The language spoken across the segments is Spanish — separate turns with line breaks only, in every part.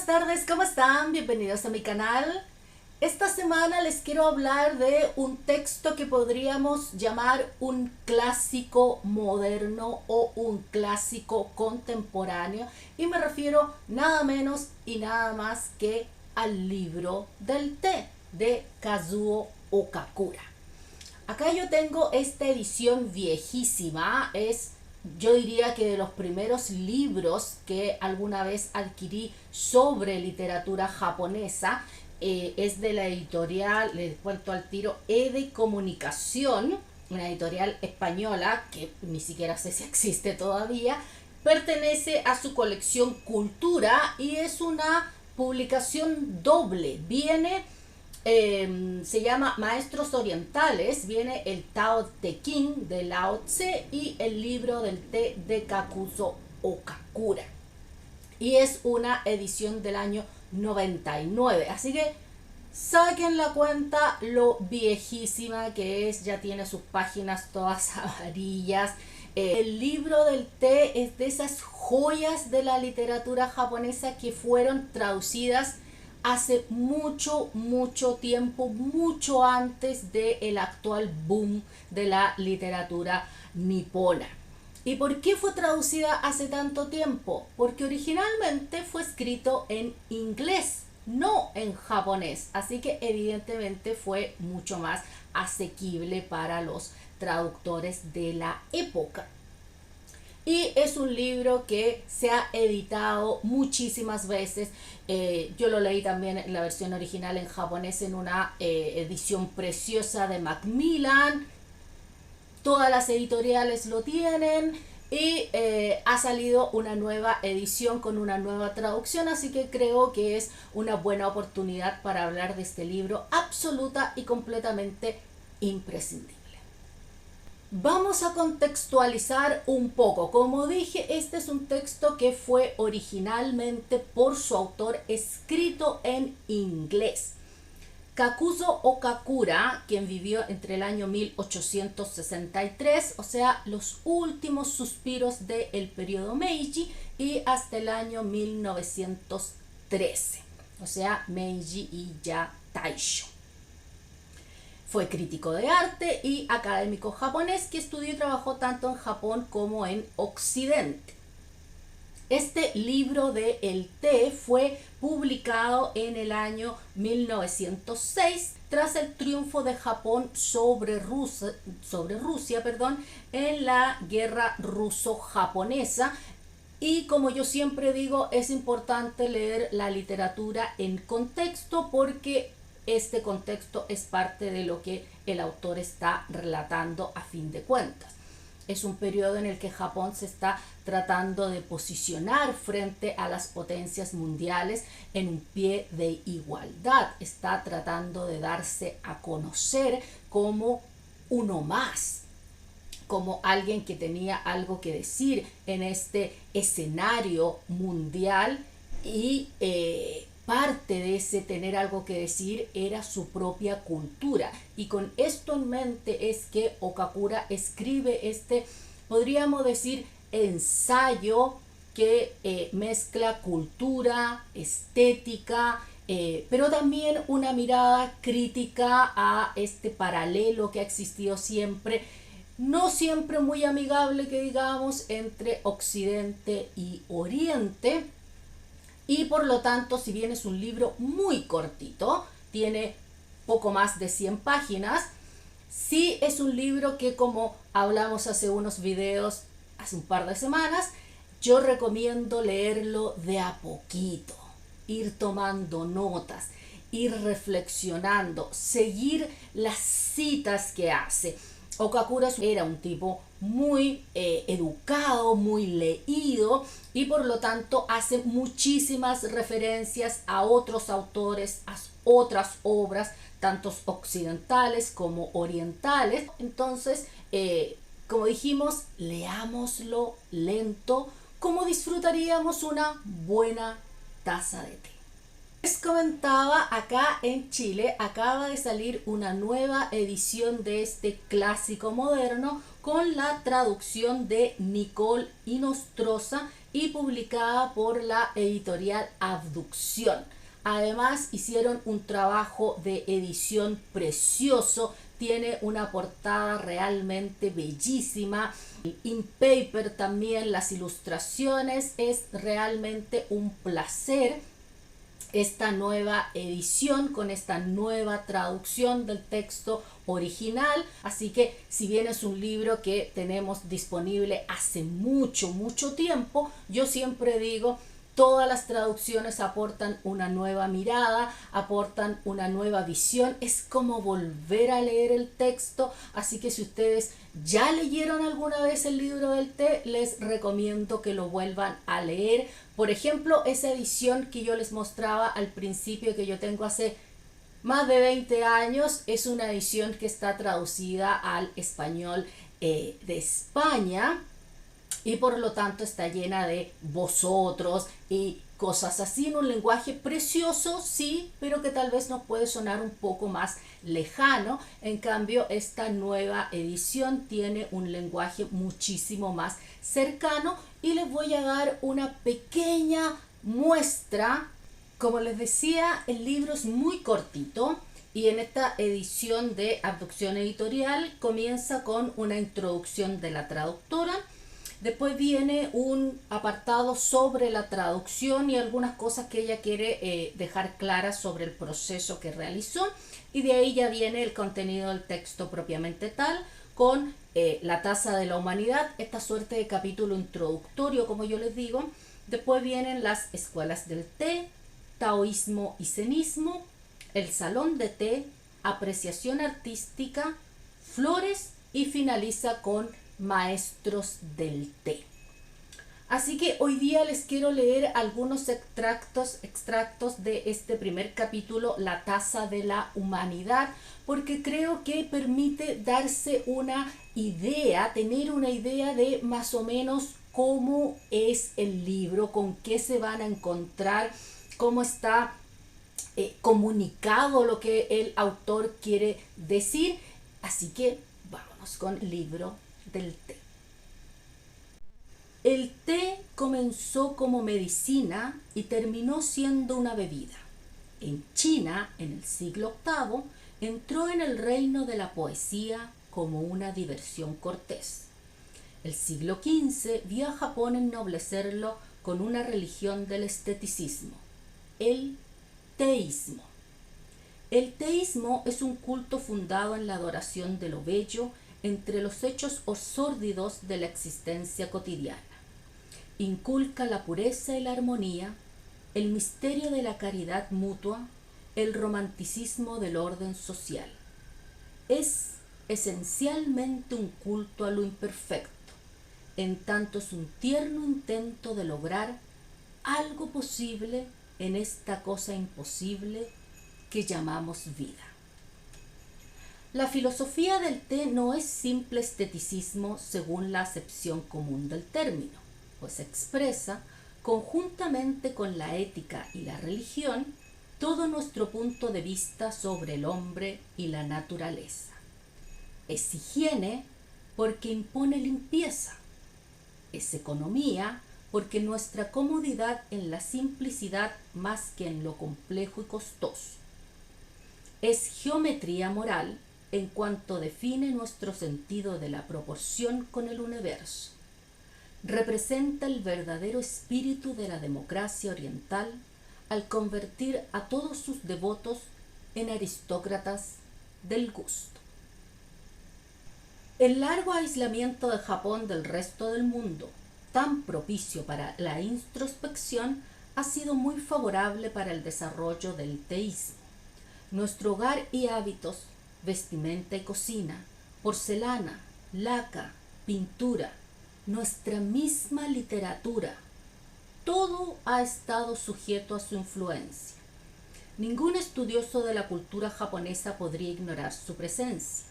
tardes, ¿cómo están? Bienvenidos a mi canal. Esta semana les quiero hablar de un texto que podríamos llamar un clásico moderno o un clásico contemporáneo, y me refiero nada menos y nada más que al libro del té de Kazuo Okakura. Acá yo tengo esta edición viejísima, yo diría que de los primeros libros que alguna vez adquirí sobre literatura japonesa. Es de la editorial, les cuento al tiro, Ede Comunicación, una editorial española que ni siquiera sé si existe todavía. Pertenece a su colección Cultura y es una publicación doble. Se llama Maestros Orientales, viene el Tao Te Ching de Lao Tse y el libro del té de Kakuzo Okakura. Y es una edición del año 99. Así que saquen la cuenta lo viejísima que es, ya tiene sus páginas todas amarillas. El libro del té es de esas joyas de la literatura japonesa que fueron traducidas hace mucho tiempo, mucho antes del actual boom de la literatura nipona. ¿Y por qué fue traducida hace tanto tiempo? Porque originalmente fue escrito en inglés, no en japonés, así que evidentemente fue mucho más asequible para los traductores de la época. Y es un libro que se ha editado muchísimas veces. Yo lo leí también en la versión original en japonés en una edición preciosa de Macmillan. Todas las editoriales lo tienen y ha salido una nueva edición con una nueva traducción, así que creo que es una buena oportunidad para hablar de este libro absoluta y completamente imprescindible. Vamos a contextualizar un poco. Como dije, este es un texto que fue originalmente por su autor escrito en inglés. Kakuzo Okakura, quien vivió entre el año 1863, o sea, los últimos suspiros del periodo Meiji, y hasta el año 1913, o sea, Meiji y ya Taisho. Fue crítico de arte y académico japonés que estudió y trabajó tanto en Japón como en Occidente. Este libro de el té fue publicado en el año 1906 tras el triunfo de Japón sobre Rusia, en la guerra ruso-japonesa. Y como yo siempre digo, es importante leer la literatura en contexto porque este contexto es parte de lo que el autor está relatando a fin de cuentas. Es un periodo en el que Japón se está tratando de posicionar frente a las potencias mundiales en un pie de igualdad. Está tratando de darse a conocer como uno más, como alguien que tenía algo que decir en este escenario mundial, y parte de ese tener algo que decir era su propia cultura. Y con esto en mente es que Okakura escribe este, podríamos decir, ensayo que mezcla cultura, estética, pero también una mirada crítica a este paralelo que ha existido siempre, no siempre muy amigable que digamos, entre Occidente y Oriente. Y por lo tanto, si bien es un libro muy cortito, tiene poco más de 100 páginas, sí es un libro que, como hablamos hace unos videos, hace un par de semanas, yo recomiendo leerlo de a poquito, ir tomando notas, ir reflexionando, seguir las citas que hace. Okakura era un tipo muy educado, muy leído, y por lo tanto hace muchísimas referencias a otros autores, a otras obras, tanto occidentales como orientales. Entonces, como dijimos, leámoslo lento, como disfrutaríamos una buena taza de té. Les comentaba, acá en Chile acaba de salir una nueva edición de este clásico moderno con la traducción de Nicole Inostroza, y publicada por la editorial Abducción. Además hicieron un trabajo de edición precioso, tiene una portada realmente bellísima, in paper también, las ilustraciones, es realmente un placer esta nueva edición con esta nueva traducción del texto original. Así que si bien es un libro que tenemos disponible hace mucho tiempo, yo siempre digo, todas las traducciones aportan una nueva mirada, aportan una nueva visión, es como volver a leer el texto. Así que si ustedes ya leyeron alguna vez el libro del té, les recomiendo que lo vuelvan a leer. Por ejemplo, esa edición que yo les mostraba al principio, que yo tengo hace más de 20 años, es una edición que está traducida al español de España, y por lo tanto está llena de vosotros y cosas así, en un lenguaje precioso, sí, pero que tal vez nos puede sonar un poco más lejano. En cambio, esta nueva edición tiene un lenguaje muchísimo más cercano, y les voy a dar una pequeña muestra. Como les decía, el libro es muy cortito, y en esta edición de Abducción Editorial comienza con una introducción de la traductora. Después viene un apartado sobre la traducción y algunas cosas que ella quiere dejar claras sobre el proceso que realizó. Y de ahí ya viene el contenido del texto propiamente tal, con la tasa de la humanidad, esta suerte de capítulo introductorio, como yo les digo. Después vienen las escuelas del té, taoísmo y cenismo, el salón de té, apreciación artística, flores, y finaliza con maestros del té. Así que hoy día les quiero leer algunos extractos de este primer capítulo, La tasa de la humanidad, porque creo que permite darse una idea, tener una idea de más o menos cómo es el libro, con qué se van a encontrar, cómo está comunicado lo que el autor quiere decir. Así que vámonos con el libro del té. El té comenzó como medicina y terminó siendo una bebida. En China, en el siglo VIII, entró en el reino de la poesía como una diversión cortés. El siglo XV vio a Japón ennoblecerlo con una religión del esteticismo, el teísmo. El teísmo es un culto fundado en la adoración de lo bello entre los hechos sórdidos de la existencia cotidiana. Inculca la pureza y la armonía, el misterio de la caridad mutua, el romanticismo del orden social. Es esencialmente un culto a lo imperfecto, en tanto es un tierno intento de lograr algo posible en esta cosa imposible que llamamos vida. La filosofía del té no es simple esteticismo según la acepción común del término, pues expresa, conjuntamente con la ética y la religión, todo nuestro punto de vista sobre el hombre y la naturaleza. Es higiene porque impone limpieza. Es economía porque nuestra comodidad en la simplicidad más que en lo complejo y costoso. Es geometría moral en cuanto define nuestro sentido de la proporción con el universo. Representa el verdadero espíritu de la democracia oriental al convertir a todos sus devotos en aristócratas del gusto. El largo aislamiento de Japón del resto del mundo, tan propicio para la introspección, ha sido muy favorable para el desarrollo del teísmo. Nuestro hogar y hábitos, vestimenta y cocina, porcelana, laca, pintura, nuestra misma literatura, todo ha estado sujeto a su influencia. Ningún estudioso de la cultura japonesa podría ignorar su presencia.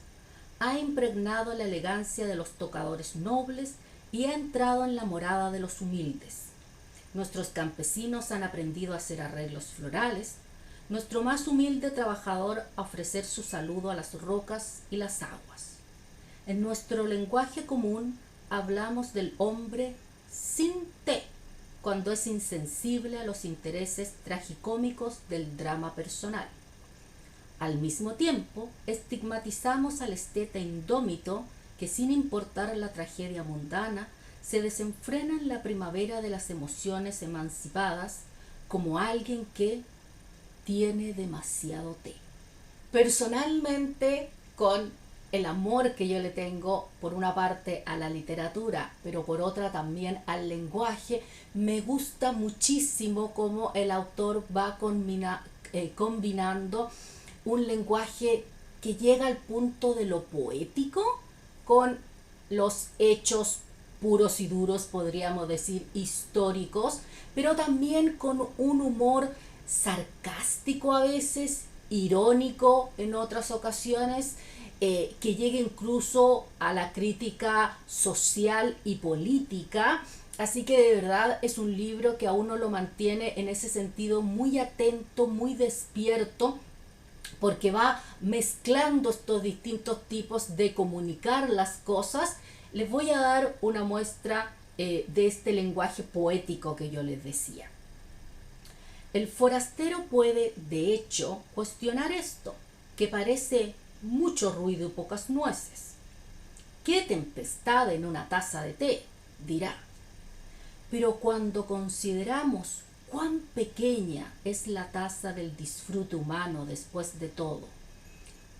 Ha impregnado la elegancia de los tocadores nobles y ha entrado en la morada de los humildes. Nuestros campesinos han aprendido a hacer arreglos florales, nuestro más humilde trabajador a ofrecer su saludo a las rocas y las aguas. En nuestro lenguaje común hablamos del hombre sin té, cuando es insensible a los intereses tragicómicos del drama personal. Al mismo tiempo, estigmatizamos al esteta indómito que, sin importar la tragedia mundana, se desenfrena en la primavera de las emociones emancipadas como alguien que tiene demasiado té. Personalmente, con el amor que yo le tengo por una parte a la literatura, pero por otra también al lenguaje, me gusta muchísimo cómo el autor va combinando un lenguaje que llega al punto de lo poético con los hechos puros y duros, podríamos decir, históricos, pero también con un humor sarcástico a veces, irónico en otras ocasiones, que llegue incluso a la crítica social y política. Así que de verdad es un libro que a uno lo mantiene en ese sentido muy atento, muy despierto, porque va mezclando estos distintos tipos de comunicar las cosas. Les voy a dar una muestra de este lenguaje poético que yo les decía. El forastero puede, de hecho, cuestionar esto, que parece mucho ruido y pocas nueces. ¡Qué tempestad en una taza de té!, dirá. Pero cuando consideramos cuán pequeña es la taza del disfrute humano después de todo,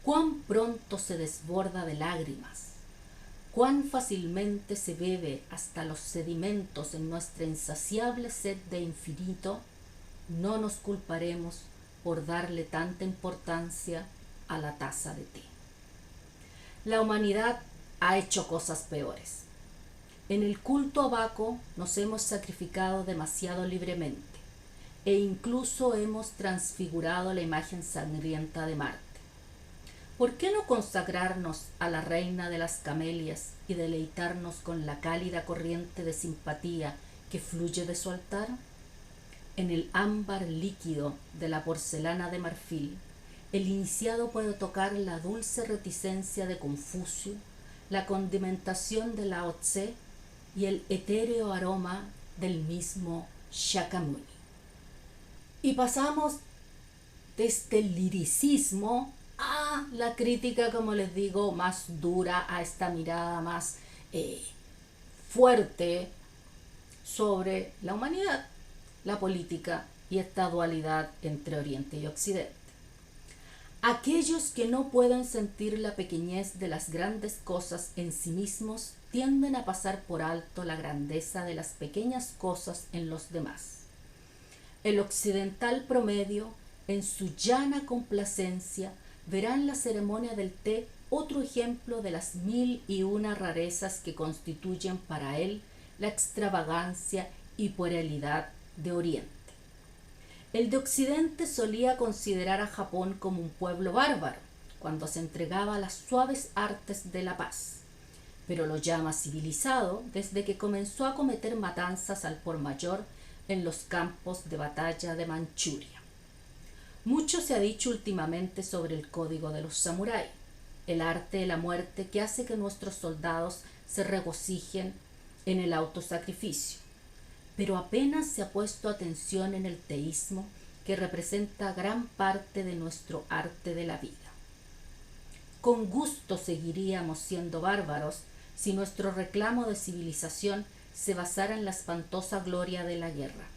cuán pronto se desborda de lágrimas, cuán fácilmente se bebe hasta los sedimentos en nuestra insaciable sed de infinito, no nos culparemos por darle tanta importancia a la taza de té. La humanidad ha hecho cosas peores. En el culto a Baco nos hemos sacrificado demasiado libremente e incluso hemos transfigurado la imagen sangrienta de Marte. ¿Por qué no consagrarnos a la reina de las camelias y deleitarnos con la cálida corriente de simpatía que fluye de su altar? En el ámbar líquido de la porcelana de marfil, el iniciado puede tocar la dulce reticencia de Confucio, la condimentación de Lao Tse y el etéreo aroma del mismo Shakyamuni. Y pasamos de este liricismo a la crítica, como les digo, más dura, a esta mirada más fuerte sobre la humanidad, la política y esta dualidad entre Oriente y Occidente. Aquellos que no pueden sentir la pequeñez de las grandes cosas en sí mismos tienden a pasar por alto la grandeza de las pequeñas cosas en los demás. El occidental promedio, en su llana complacencia, verá en la ceremonia del té otro ejemplo de las 1001 rarezas que constituyen para él la extravagancia y puerilidad de Oriente. El de Occidente solía considerar a Japón como un pueblo bárbaro cuando se entregaba a las suaves artes de la paz, pero lo llama civilizado desde que comenzó a cometer matanzas al por mayor en los campos de batalla de Manchuria. Mucho se ha dicho últimamente sobre el código de los samuráis, el arte de la muerte que hace que nuestros soldados se regocijen en el autosacrificio. Pero apenas se ha puesto atención en el teísmo que representa gran parte de nuestro arte de la vida. Con gusto seguiríamos siendo bárbaros si nuestro reclamo de civilización se basara en la espantosa gloria de la guerra.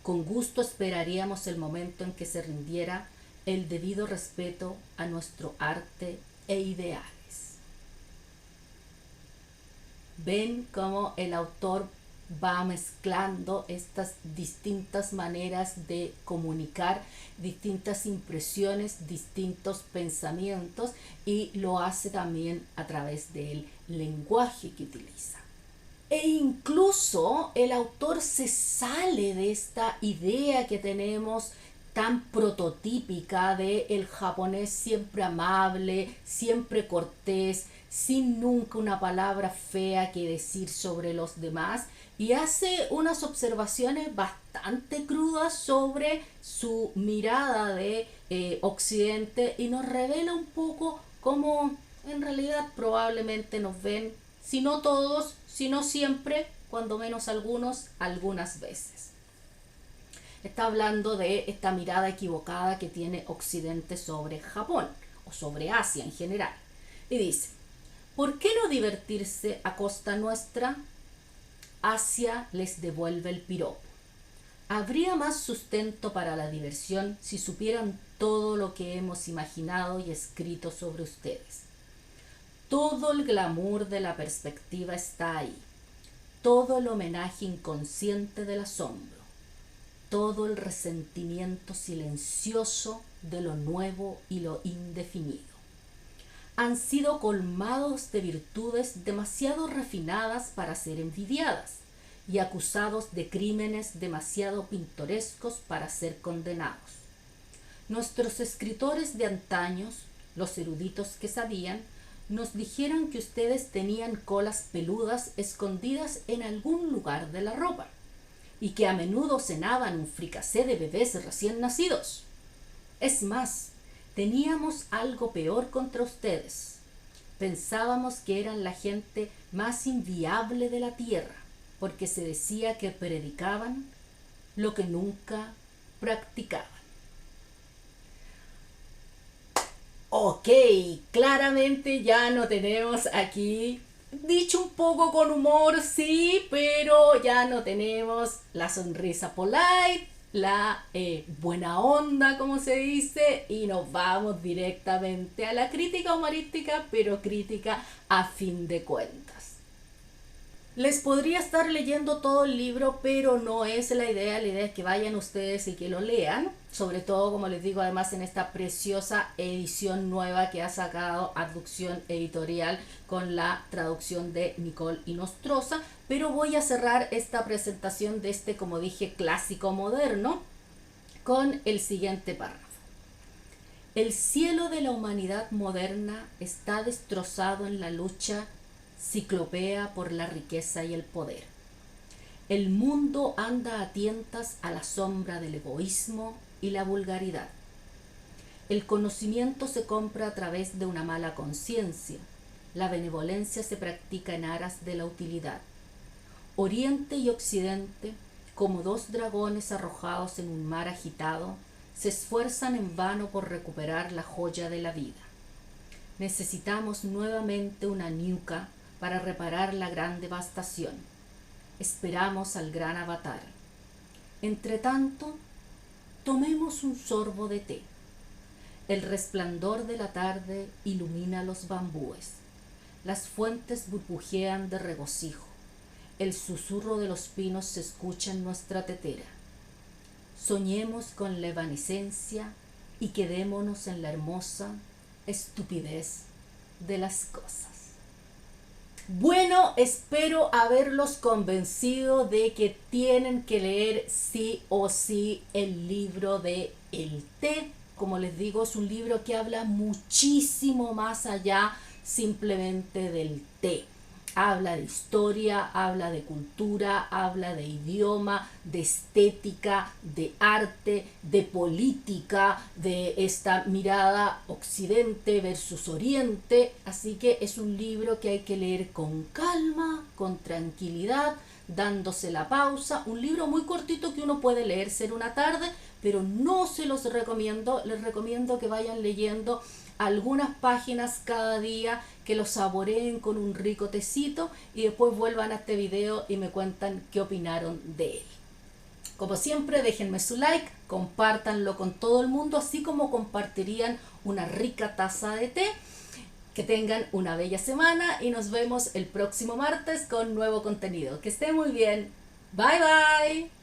Con gusto esperaríamos el momento en que se rindiera el debido respeto a nuestro arte e ideales. Ven cómo el autor va mezclando estas distintas maneras de comunicar, distintas impresiones, distintos pensamientos, y lo hace también a través del lenguaje que utiliza. E incluso el autor se sale de esta idea que tenemos tan prototípica de el japonés siempre amable, siempre cortés, sin nunca una palabra fea que decir sobre los demás, y hace unas observaciones bastante crudas sobre su mirada de Occidente, y nos revela un poco cómo en realidad probablemente nos ven, si no todos, si no siempre, cuando menos algunos, algunas veces. Está hablando de esta mirada equivocada que tiene Occidente sobre Japón o sobre Asia en general. Y dice, ¿por qué no divertirse a costa nuestra? Asia les devuelve el piropo. Habría más sustento para la diversión si supieran todo lo que hemos imaginado y escrito sobre ustedes. Todo el glamour de la perspectiva está ahí, todo el homenaje inconsciente del asombro, todo el resentimiento silencioso de lo nuevo y lo indefinido. Han sido colmados de virtudes demasiado refinadas para ser envidiadas y acusados de crímenes demasiado pintorescos para ser condenados. Nuestros escritores de antaños, los eruditos que sabían, nos dijeron que ustedes tenían colas peludas escondidas en algún lugar de la ropa y que a menudo cenaban un fricasé de bebés recién nacidos. Es más, teníamos algo peor contra ustedes. Pensábamos que eran la gente más inviable de la tierra, porque se decía que predicaban lo que nunca practicaban. Ok, claramente ya no tenemos aquí, dicho un poco con humor, sí, pero ya no tenemos la sonrisa polite, la buena onda, como se dice, y nos vamos directamente a la crítica humorística, pero crítica a fin de cuentas. Les podría estar leyendo todo el libro, pero no es la idea es que vayan ustedes y que lo lean, sobre todo, como les digo, además en esta preciosa edición nueva que ha sacado Abducción Editorial con la traducción de Nicole Inostroza, pero voy a cerrar esta presentación de este, como dije, clásico moderno con el siguiente párrafo. El cielo de la humanidad moderna está destrozado en la lucha ciclopea por la riqueza y el poder. El mundo anda a tientas a la sombra del egoísmo y la vulgaridad. El conocimiento se compra a través de una mala conciencia. La benevolencia se practica en aras de la utilidad. Oriente y Occidente, como dos dragones arrojados en un mar agitado, se esfuerzan en vano por recuperar la joya de la vida. Necesitamos nuevamente una Ñuka para reparar la gran devastación. Esperamos al gran avatar. Entretanto, tomemos un sorbo de té. El resplandor de la tarde ilumina los bambúes. Las fuentes burbujean de regocijo. El susurro de los pinos se escucha en nuestra tetera. Soñemos con la evanescencia y quedémonos en la hermosa estupidez de las cosas. Bueno, espero haberlos convencido de que tienen que leer sí o sí el libro de El té. Como les digo, es un libro que habla muchísimo más allá simplemente del té. Habla de historia, habla de cultura, habla de idioma, de estética, de arte, de política, de esta mirada Occidente versus Oriente. Así que es un libro que hay que leer con calma, con tranquilidad, dándose la pausa. Un libro muy cortito que uno puede leerse en una tarde, pero no se los recomiendo. Les recomiendo que vayan leyendo algunas páginas cada día, que lo saboreen con un rico tecito y después vuelvan a este video y me cuentan qué opinaron de él. Como siempre, déjenme su like, compártanlo con todo el mundo, así como compartirían una rica taza de té. Que tengan una bella semana y nos vemos el próximo martes con nuevo contenido. Que estén muy bien. Bye bye.